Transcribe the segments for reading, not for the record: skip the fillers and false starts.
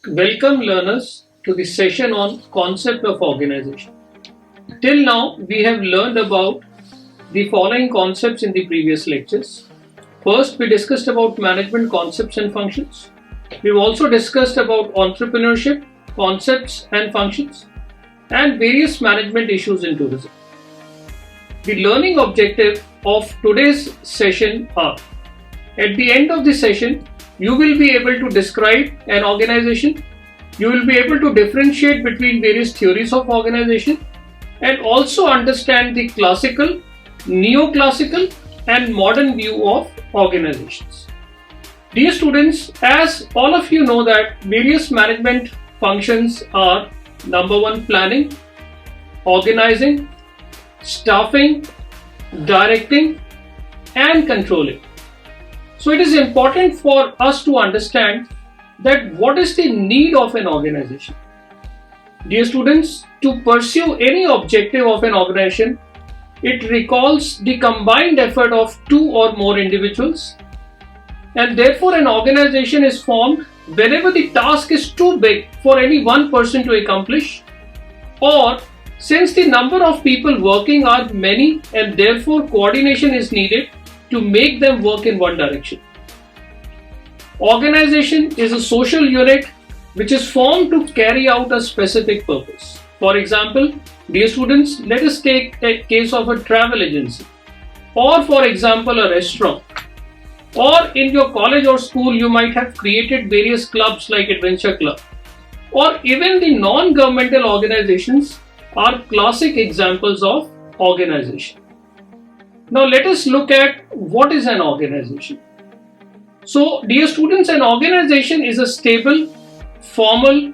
Welcome learners to the session on concept of organization. Till now we have learned about the following concepts in the previous lectures. First, we discussed about management concepts and functions. We've also discussed about entrepreneurship, concepts and functions, and various management issues in tourism. The learning objective of today's session are: at the end of the session, you will be able to describe an organization, you will be able to differentiate between various theories of organization, and also understand the classical, neoclassical, and modern view of organizations. Dear students, as all of you know that various management functions are: number one, planning, organizing, staffing, directing, and controlling. So it is important for us to understand that what is the need of an organization. Dear students, to pursue any objective of an organization, it recalls the combined effort of two or more individuals, and therefore an organization is formed whenever the task is too big for any one person to accomplish, or since the number of people working are many and therefore coordination is needed to make them work in one direction. Organization is a social unit which is formed to carry out a specific purpose. For example, dear students, let us take a case of a travel agency, or for example a restaurant, or in your college or school you might have created various clubs like Adventure Club, or even the non-governmental organizations are classic examples of organization. Now let us look at what is an organization. So dear students, an organization is a stable, formal,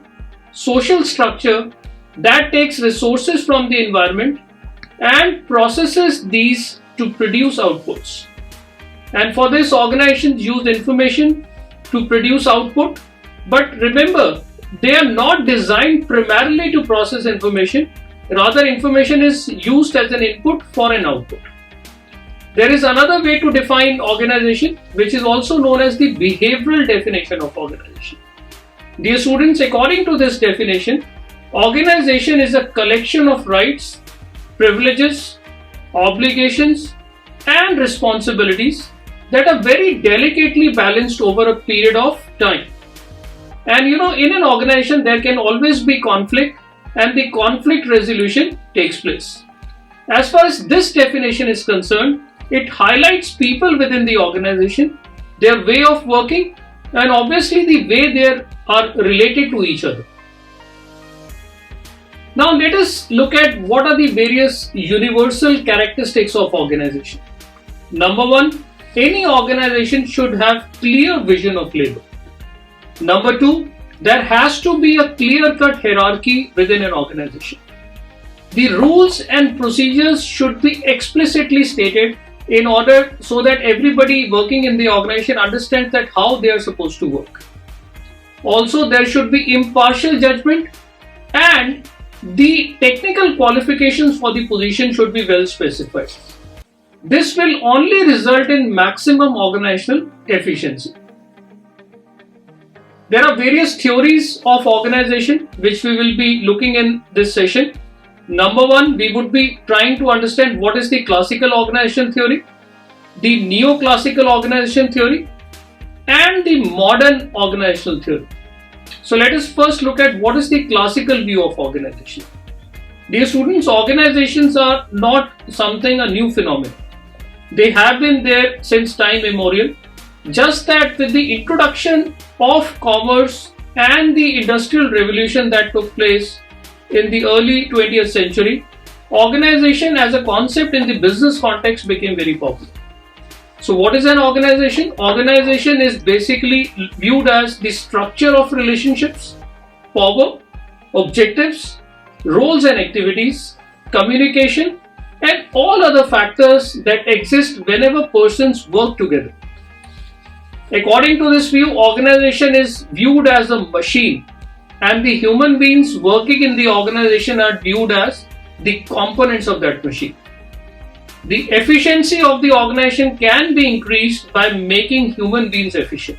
social structure that takes resources from the environment and processes these to produce outputs. And for this, organizations use information to produce output. But remember, they are not designed primarily to process information. Rather, information is used as an input for an output. There is another way to define organization, which is also known as the behavioral definition of organization. Dear students, according to this definition, organization is a collection of rights, privileges, obligations, and responsibilities that are very delicately balanced over a period of time. And in an organization there can always be conflict, and the conflict resolution takes place. As far as this definition is concerned, it highlights people within the organization, their way of working, and obviously the way they are related to each other. Now let us look at what are the various universal characteristics of organization. Number one, any organization should have clear vision of labor. Number two, there has to be a clear-cut hierarchy within an organization. The rules and procedures should be explicitly stated in order so that everybody working in the organization understands that how they are supposed to work. Also, there should be impartial judgment, and the technical qualifications for the position should be well specified. This will only result in maximum organizational efficiency. There are various theories of organization which we will be looking in this session. Number one, we would be trying to understand what is the classical organization theory, the neoclassical organization theory, and the modern organizational theory. So let us first look at what is the classical view of organization. Dear students, organizations are not something a new phenomenon. They have been there since time immemorial. Just that with the introduction of commerce and the industrial revolution that took place in the early 20th century, organization as a concept in the business context became very popular. So what is an organization? Organization is basically viewed as the structure of relationships, power, objectives, roles and activities, communication, and all other factors that exist whenever persons work together. According to this view, organization is viewed as a machine, and the human beings working in the organization are viewed as the components of that machine. The efficiency of the organization can be increased by making human beings efficient.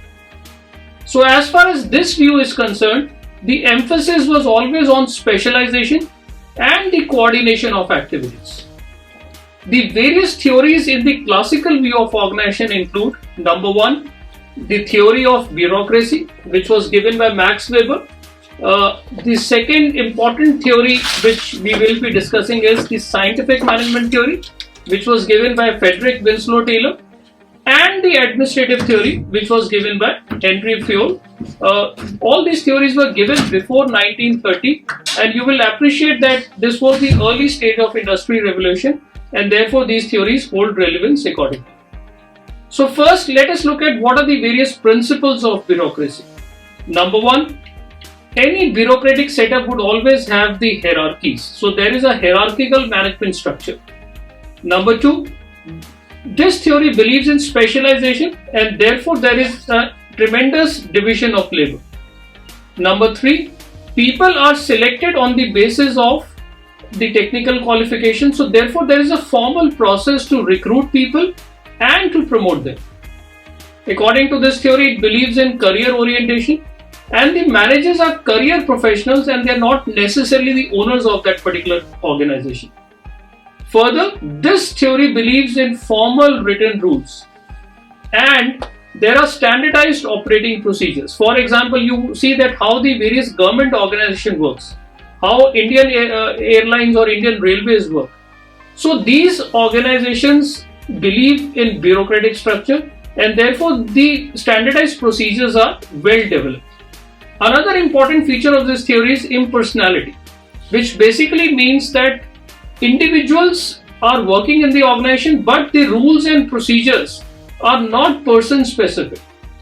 So as far as this view is concerned, the emphasis was always on specialization and the coordination of activities. The various theories in the classical view of organization include: number one, the theory of bureaucracy, which was given by Max Weber. The second important theory which we will be discussing is the scientific management theory, which was given by Frederick Winslow Taylor, and the administrative theory, which was given by Henry Fayol. All these theories were given before 1930, and you will appreciate that this was the early stage of Industrial Revolution, and therefore these theories hold relevance accordingly. So first, let us look at what are the various principles of bureaucracy. Number one, any bureaucratic setup would always have the hierarchies. So there is a hierarchical management structure. Number two, this theory believes in specialization, and therefore there is a tremendous division of labor. Number three, people are selected on the basis of the technical qualifications. So therefore there is a formal process to recruit people and to promote them. According to this theory, it believes in career orientation, and the managers are career professionals and they are not necessarily the owners of that particular organization. Further, this theory believes in formal written rules, and there are standardized operating procedures. For example, you see that how the various government organization works, how Indian Airlines or Indian Railways work. So these organizations believe in bureaucratic structure, and therefore the standardized procedures are well developed. Another important feature of this theory is impersonality, which basically means that individuals are working in the organization, but the rules and procedures are not person specific.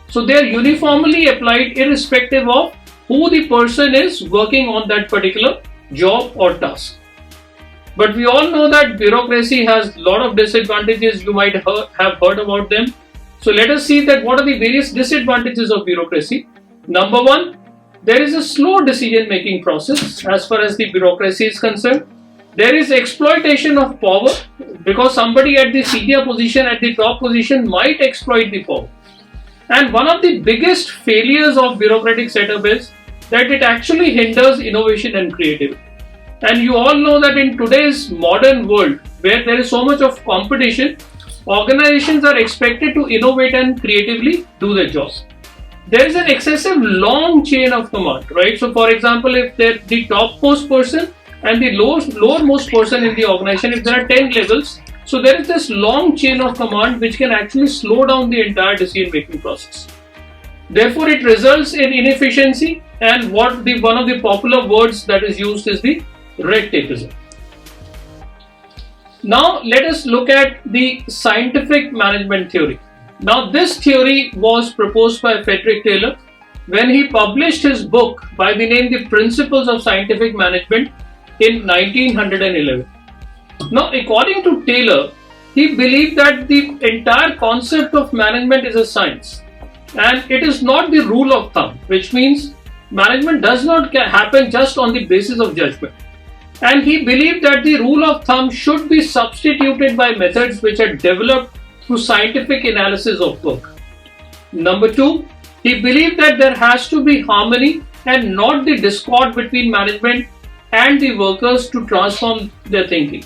So they are uniformly applied irrespective of who the person is working on that particular job or task. But we all know that bureaucracy has a lot of disadvantages. You might have heard about them. So let us see that what are the various disadvantages of bureaucracy. Number one, there is a slow decision making process as far as the bureaucracy is concerned. There is exploitation of power, because somebody at the senior position, at the top position, might exploit the power. And one of the biggest failures of bureaucratic setup is that it actually hinders innovation and creativity. And you all know that in today's modern world, where there is so much of competition, organizations are expected to innovate and creatively do their job. There is an excessive long chain of command, right? So for example, if the topmost person and the lowermost person in the organization, if there are 10 levels, so there is this long chain of command which can actually slow down the entire decision making process. Therefore, it results in inefficiency, and one of the popular words that is used is the red tapeism. Now let us look at the scientific management theory. Now this theory was proposed by Frederick Taylor when he published his book by the name The Principles of Scientific Management in 1911. Now according to Taylor, he believed that the entire concept of management is a science, and it is not the rule of thumb, which means management does not happen just on the basis of judgment. And he believed that the rule of thumb should be substituted by methods which are developed through scientific analysis of work. Number two, he believed that there has to be harmony and not the discord between management and the workers to transform their thinking.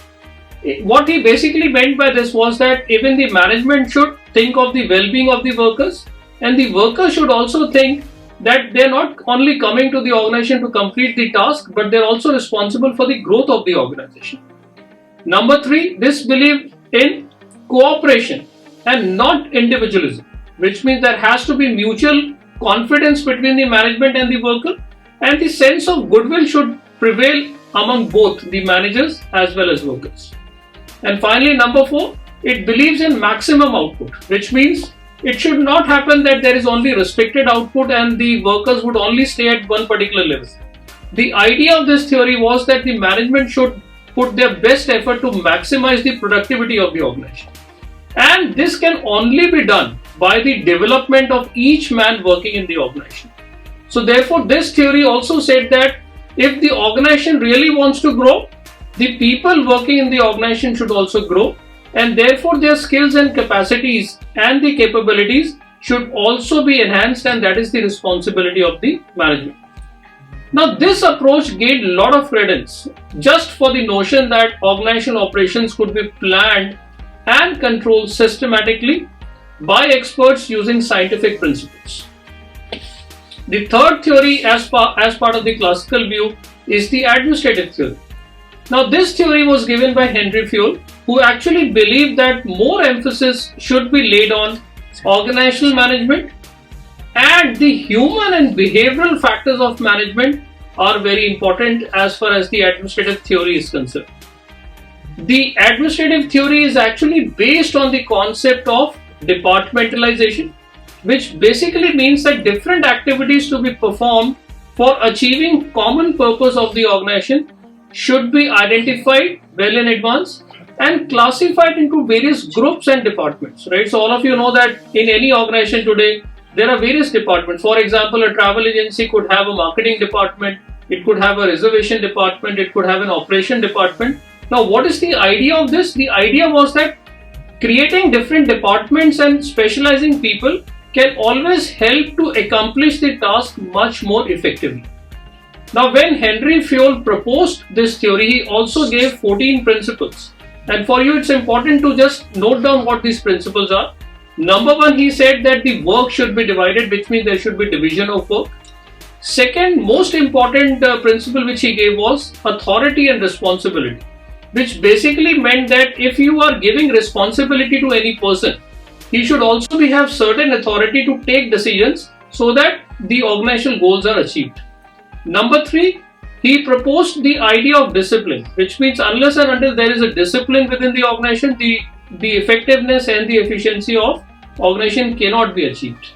What he basically meant by this was that even the management should think of the well-being of the workers, and the workers should also think that they're not only coming to the organization to complete the task, but they're also responsible for the growth of the organization. Number three, this believed in cooperation and not individualism, which means there has to be mutual confidence between the management and the worker, and the sense of goodwill should prevail among both the managers as well as workers. And finally, number four, it believes in maximum output, which means it should not happen that there is only restricted output and the workers would only stay at one particular level. The idea of this theory was that the management should put their best effort to maximize the productivity of the organization. And this can only be done by the development of each man working in the organization. So therefore, this theory also said that if the organization really wants to grow, the people working in the organization should also grow, and therefore their skills and capacities and the capabilities should also be enhanced, and that is the responsibility of the management. Now, this approach gained a lot of credence just for the notion that organizational operations could be planned and controlled systematically by experts using scientific principles. The third theory, as part of the classical view, is the administrative theory. Now, this theory was given by Henry Fayol, who actually believed that more emphasis should be laid on organizational management, and the human and behavioral factors of management are very important as far as the administrative theory is concerned. The administrative theory is actually based on the concept of departmentalization, which basically means that different activities to be performed for achieving common purpose of the organization should be identified well in advance and classified into various groups and departments, right? So all of you know that in any organization today, there are various departments. For example, a travel agency could have a marketing department, it could have a reservation department, it could have an operation department. Now, what is the idea of this? The idea was that creating different departments and specializing people can always help to accomplish the task much more effectively. Now, when Henry Fayol proposed this theory, he also gave 14 principles. And for you, it's important to just note down what these principles are. Number one, he said that the work should be divided, which means there should be division of work. Second, most important principle which he gave was authority and responsibility, which basically meant that if you are giving responsibility to any person, he should also have certain authority to take decisions so that the organizational goals are achieved. Number three, he proposed the idea of discipline, which means unless and until there is a discipline within the organization, the effectiveness and the efficiency of organization cannot be achieved.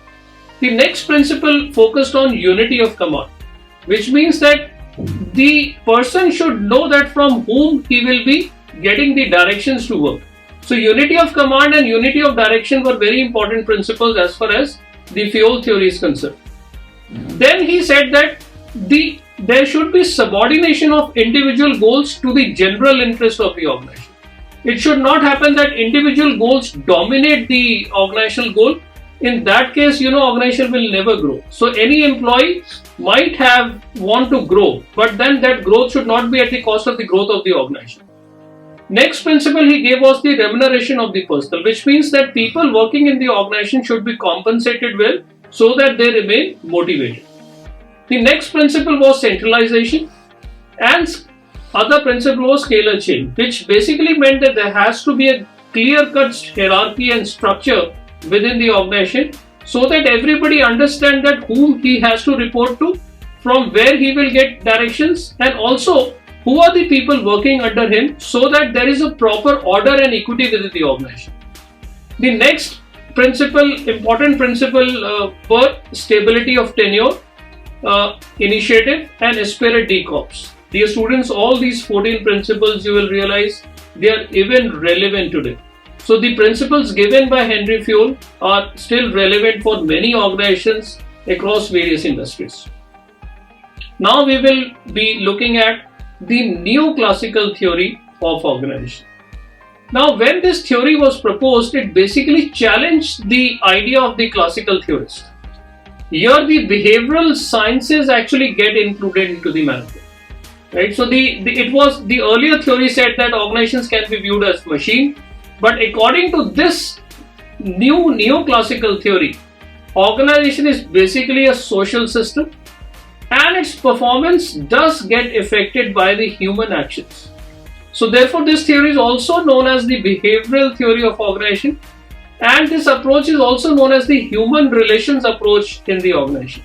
The next principle focused on unity of command, which means that the person should know that from whom he will be getting the directions to work. So unity of command and unity of direction were very important principles as far as the Fayol theory is concerned. Then he said that there should be subordination of individual goals to the general interest of the organization. It should not happen that individual goals dominate the organizational goal. In that case, organization will never grow. So any employee might want to grow, but then that growth should not be at the cost of the growth of the organization. Next principle he gave was the remuneration of the personnel, which means that people working in the organization should be compensated well so that they remain motivated. The next principle was centralization, and other principle was scalar chain, which basically meant that there has to be a clear-cut hierarchy and structure within the organization so that everybody understands that whom he has to report to, from where he will get directions, and also who are the people working under him so that there is a proper order and equity within the organization. The next important principle were stability of tenure, initiative and esprit de corps. Dear students, all these 14 principles, you will realize they are even relevant today. So the principles given by Henry Fayol are still relevant for many organizations across various industries. Now we will be looking at the neoclassical theory of organization. Now, when this theory was proposed, it basically challenged the idea of the classical theorist. Here, the behavioral sciences actually get included into the management, right? So, the earlier theory said that organizations can be viewed as machine, but according to this new neoclassical theory, organization is basically a social system, and its performance does get affected by the human actions. So therefore, this theory is also known as the behavioral theory of organization, and this approach is also known as the human relations approach in the organization.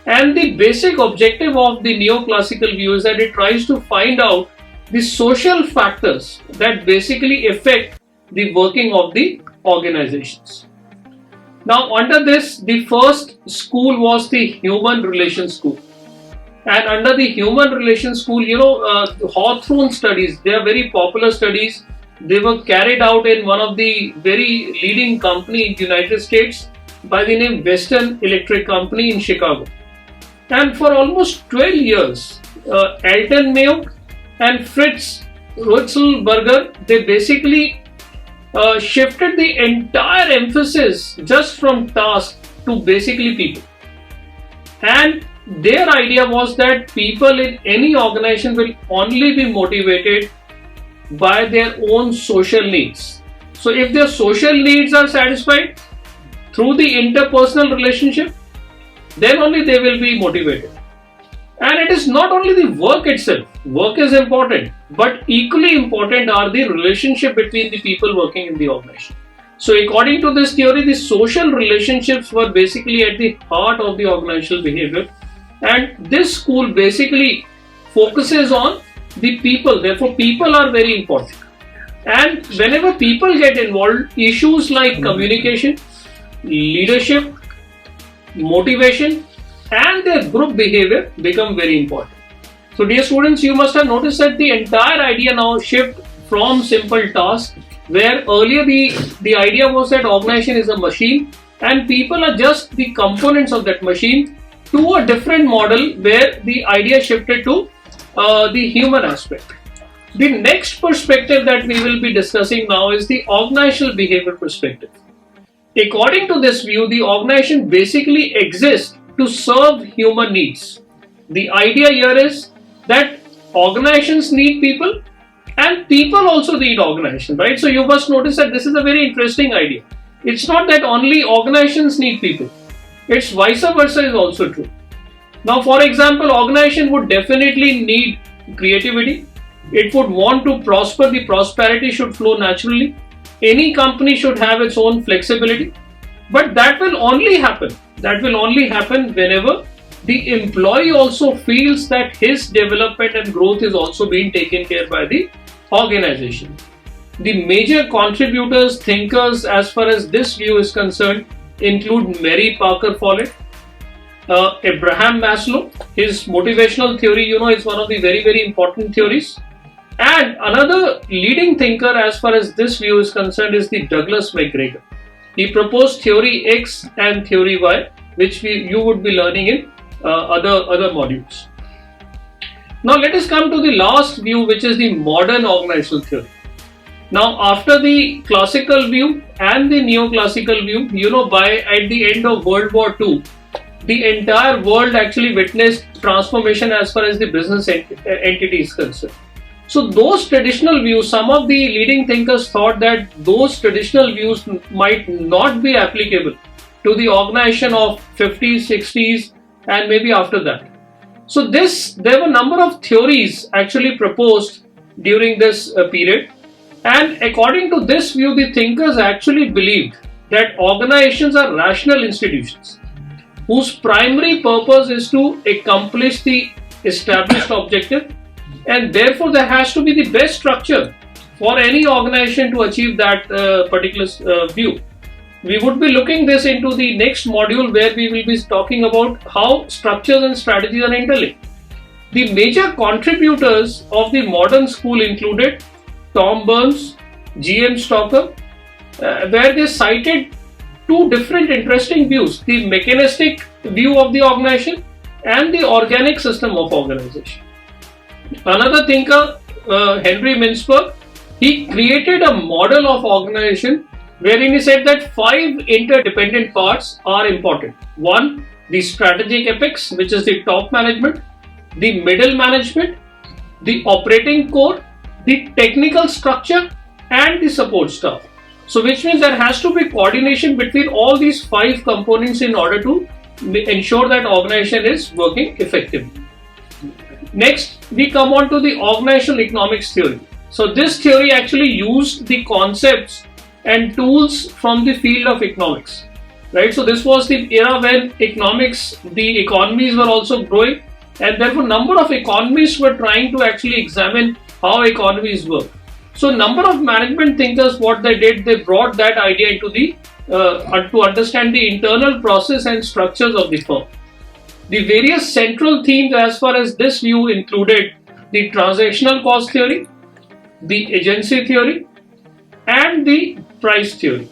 And the basic objective of the neoclassical view is that it tries to find out the social factors that basically affect the working of the organizations. Now, under this, the first school was the human relations school. And under the human relations school, Hawthorne studies, they are very popular studies. They were carried out in one of the very leading company in the United States by the name Western Electric Company in Chicago. And for almost 12 years, Alton Mayo and Fritz Rutzelberger, they basically shifted the entire emphasis just from task to basically people. And their idea was that people in any organization will only be motivated by their own social needs. So if their social needs are satisfied through the interpersonal relationship, then only they will be motivated. And it is not only the work itself. Work is important, but equally important are the relationship between the people working in the organization. So according to this theory, the social relationships were basically at the heart of the organizational behavior. And this school basically focuses on the people. Therefore, people are very important. And whenever people get involved, issues like communication, leadership, motivation, and their group behavior become very important. So dear students, you must have noticed that the entire idea now shift from simple tasks, where earlier the idea was that organization is a machine and people are just the components of that machine, to a different model where the idea shifted to the human aspect. The next perspective that we will be discussing now is the organizational behavior perspective. According to this view, the organization basically exists to serve human needs. The idea here is that organizations need people and people also need organization, right? So you must notice that this is a very interesting idea. It's not that only organizations need people. It's vice versa is also true. Now, for example, organization would definitely need creativity. It would want to prosper. The prosperity should flow naturally. Any company should have its own flexibility. But that will only happen. That will only happen whenever the employee also feels that his development and growth is also being taken care by the organization. The major contributors, thinkers as far as this view is concerned include Mary Parker Follett, Abraham Maslow. His motivational theory, is one of the very, very important theories. And another leading thinker as far as this view is concerned is the Douglas McGregor. He proposed theory X and theory Y, which you would be learning in other modules. Now let us come to the last view, which is the modern organizational theory. Now after the classical view and the neoclassical view, by at the end of World War II, the entire world actually witnessed transformation as far as the business entity is concerned. So those traditional views, some of the leading thinkers thought that those traditional views might not be applicable to the organization of 50s, 60s and maybe after that. So there were a number of theories actually proposed during this period, and according to this view, the thinkers actually believed that organizations are rational institutions whose primary purpose is to accomplish the established objective, and therefore there has to be the best structure for any organization to achieve that particular view. We would be looking this into the next module, where we will be talking about how structures and strategies are interlinked. The major contributors of the modern school included Tom Burns, G.M. Stocker, where they cited two different interesting views: the mechanistic view of the organization and the organic system of organization. Another thinker, Henry Mintzberg, he created a model of organization wherein he said that 5 interdependent parts are important. 1, the strategic apex, which is the top management, the middle management, the operating core, the technical structure, and the support staff. So which means there has to be coordination between all these 5 components in order to ensure that organization is working effectively. Next, we come on to the organizational economics theory. So this theory actually used the concepts and tools from the field of economics, right? So this was the era when the economies were also growing, and therefore number of economists were trying to actually examine how economies work. So number of management thinkers, what they did, they brought that idea into to understand the internal process and structures of the firm. The various central themes as far as this view included the transactional cost theory, the agency theory, and the price theory.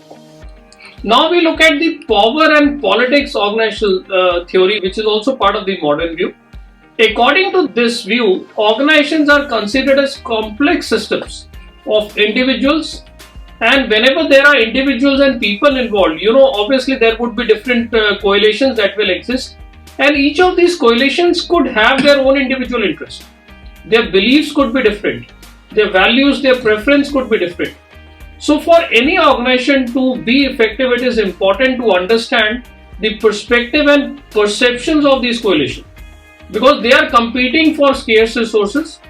Now we look at the power and politics organizational theory, which is also part of the modern view. According to this view, organizations are considered as complex systems of individuals, and whenever there are individuals and people involved, obviously there would be different coalitions that will exist, And each of these coalitions could have their own individual interest. Their beliefs could be different. Their values, their preference could be different. So for any organization to be effective, it is important to understand the perspective and perceptions of these coalitions, because they are competing for scarce resources,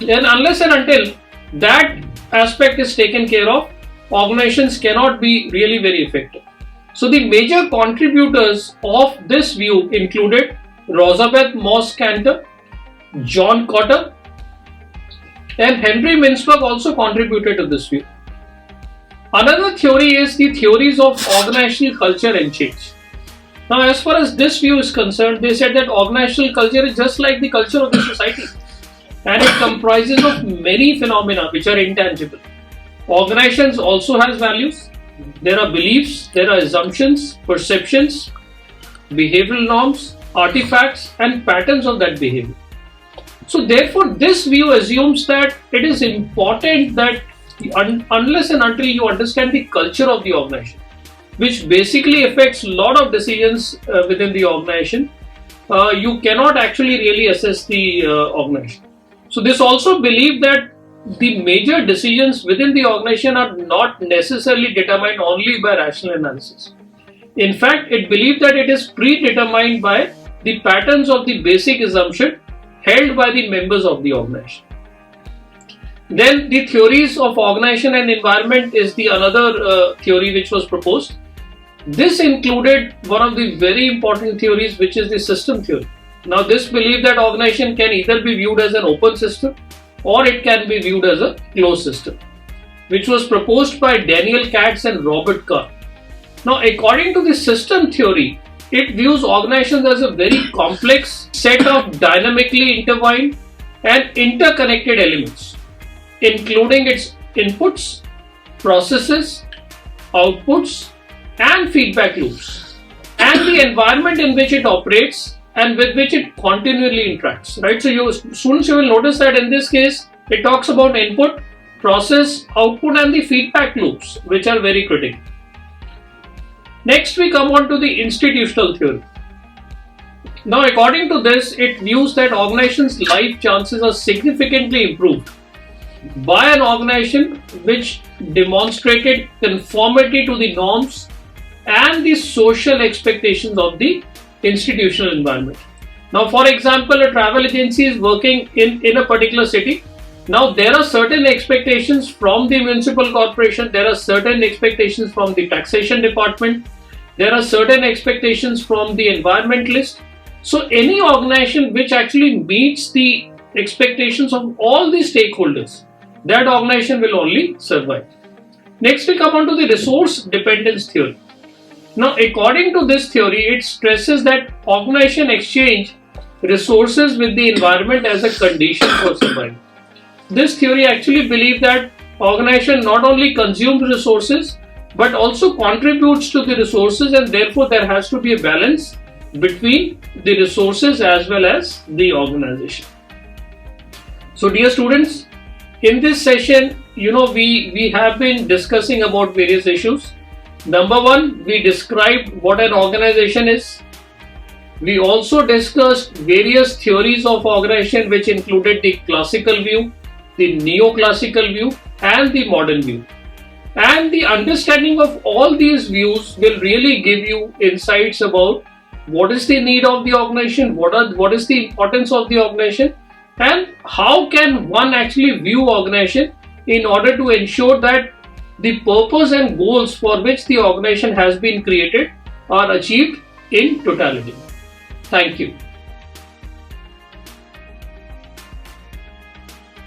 and unless and until that aspect is taken care of, organizations cannot be really very effective. So the major contributors of this view included Rosabeth Moss Cantor, John Cotter, and Henry Mintzberg also contributed to this view. Another theory is the theories of organizational culture and change. Now, as far as this view is concerned, they said that organizational culture is just like the culture of the society, and it comprises of many phenomena which are intangible. Organizations also has values. There are beliefs, there are assumptions, perceptions, behavioral norms, artifacts, and patterns of that behavior. So therefore, this view assumes that it is important that unless and until you understand the culture of the organization, which basically affects a lot of decisions within the organization, you cannot actually really assess the organization. So this also believe that the major decisions within the organization are not necessarily determined only by rational analysis. In fact, it believed that it is predetermined by the patterns of the basic assumption held by the members of the organization. Then the theories of organization and environment is the another theory which was proposed. This included one of the very important theories, which is the system theory. Now this believed that organization can either be viewed as an open system or it can be viewed as a closed system, which was proposed by Daniel Katz and Robert Carr. Now, according to the system theory, it views organizations as a very complex set of dynamically intertwined and interconnected elements, including its inputs, processes, outputs, and feedback loops, and the environment in which it operates and with which it continually interacts, right? So students, you will notice that in this case, it talks about input, process, output, and the feedback loops, which are very critical. Next, we come on to the institutional theory. Now, according to this, it views that organizations' life chances are significantly improved by an organization which demonstrated conformity to the norms and the social expectations of the institutional environment. Now, for example, a travel agency is working in a particular city. Now, there are certain expectations from the municipal corporation, there are certain expectations from the taxation department, there are certain expectations from the environmentalist. So, any organization which actually meets the expectations of all the stakeholders, that organization will only survive. Next, we come on to the resource dependence theory. Now, according to this theory, it stresses that organization exchange resources with the environment as a condition for survival. This theory actually believes that organization not only consumes resources but also contributes to the resources, and therefore there has to be a balance between the resources as well as the organization. So dear students, in this session, we have been discussing about various issues. Number one, we described what an organization is. We also discussed various theories of organization, which included the classical view, the neoclassical view, and the modern view. And the understanding of all these views will really give you insights about what is the need of the organization, what is the importance of the organization, and how can one actually view organization in order to ensure that the purpose and goals for which the organization has been created are achieved in totality. Thank you.